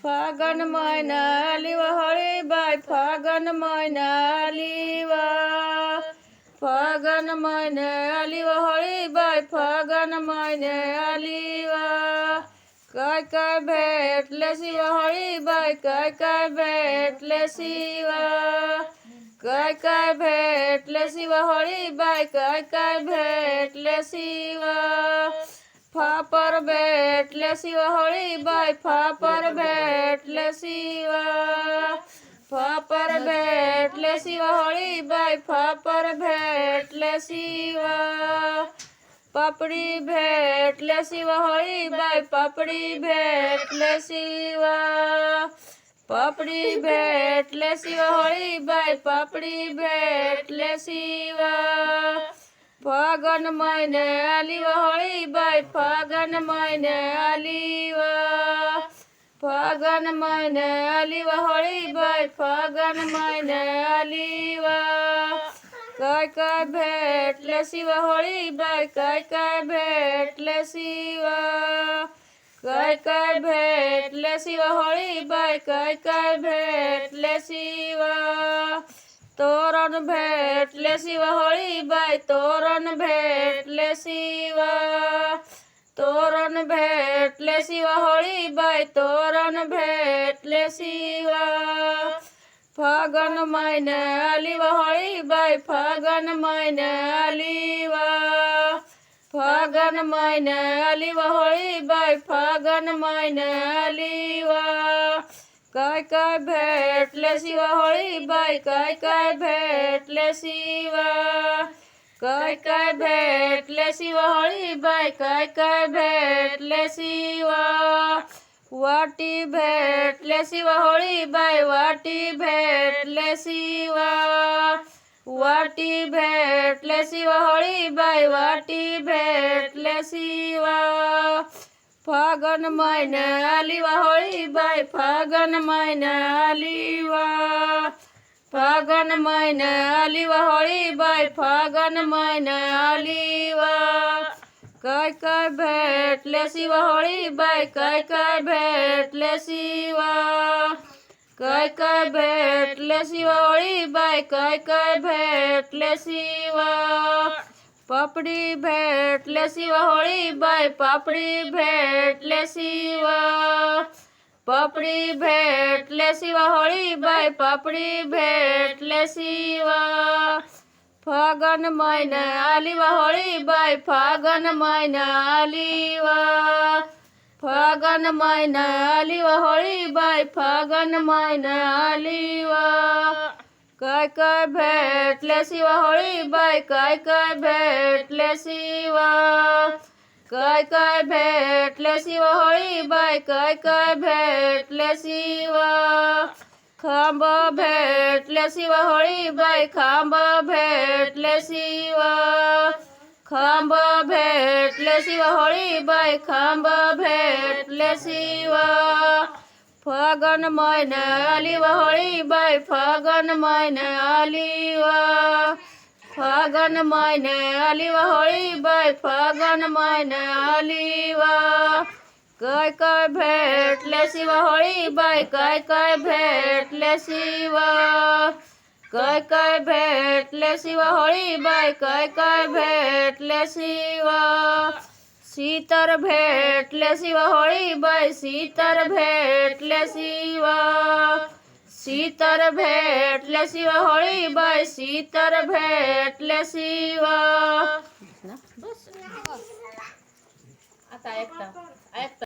फागण महिनाली होळी बाई फागण महिनाली फागण महिनाली होळी बाई फागण महिनाली काय काय भेटले शिव होळी बाई काय काय भेटले शिव काय काय भेटले शिव होळी बाई काय काय भेटले शिव फापर भेटले शिव होळी बाई फापर भेटले शिव फापर भेटले शिव होळी बाई फापर भेटले शिव पापडी भेटले शिव होळी बाई पापडी भेटले शिव पापडी भेटले शिव होळी बाई पापडी भेटले शिव फागण महिन्याली होळी बाई फागण महिन्याली फागण महिन्याली होळी बाई फागण महिन्याली काय काय भेटले शिव होळी बाई काय काय भेटले शिव काय काय भेटले शिव होळी बाई काय काय भेटले शिव तोरण भेटले शिव होळी बाई तोरण भेटले शिव तोरण भेटले शिव होळी बाई तोरण भेटले शिव फागण महिन्याली होळी बाई फागण महिन्याली फागण महिन्याली होळी बाई फागण महिन्याली काय काय भेटले शिव होळी बाई काय काय भेटले शिव काय काय भेटले शिव होळी बाई काय काय भेटले शिव वाटी भेटले शिव होळी बाई वाटी भेटले शिव वाटी भेटले शिव होळी बाई वाटी भेटले शिव फागण महिन्याली होळी बाई फागण महिन्याली फागण महिन्याली होळी बाई फागण महिन्याली काय काय भेटले शिव होळी बाई काय काय भेटले शिव काय काय भेटले शिव होळी बाई काय काय भेटले शिव पापडी भेटले शिव होळी बाई पापडी भेटले शिव पापडी भेटले शिव होळी बाई पापडी भेटले शिव फागण महिन्याली होळी बाई फागण महिन्याली फागण महिन्याली होळी बाई फागण महिन्याली काय काय भेटले शिव होळी बाई काय काय भेटले शिव काय काय भेटले शिव होळी बाई काय काय भेटले शिव खांब भेटले शिव होळी बाई खांब भेटले शिव खांब भेटले शिव होळी बाई खांब भेटले शिव फागण महिन्याली होळी बाई फागण महिन्याली फागण महिन्याली होळी बाई फागण महिन्याली काय काय भेटले शिव होळी बाई काय काय भेटले शिव काय काय भेटले शिव होळी बाई काय काय भेटले शिव सीतर भेटले शिव होळी बाई सीतर भेटले शिव सीतर भेटले शिव होळी बाई सीतर भेटले शिव आता ऐकता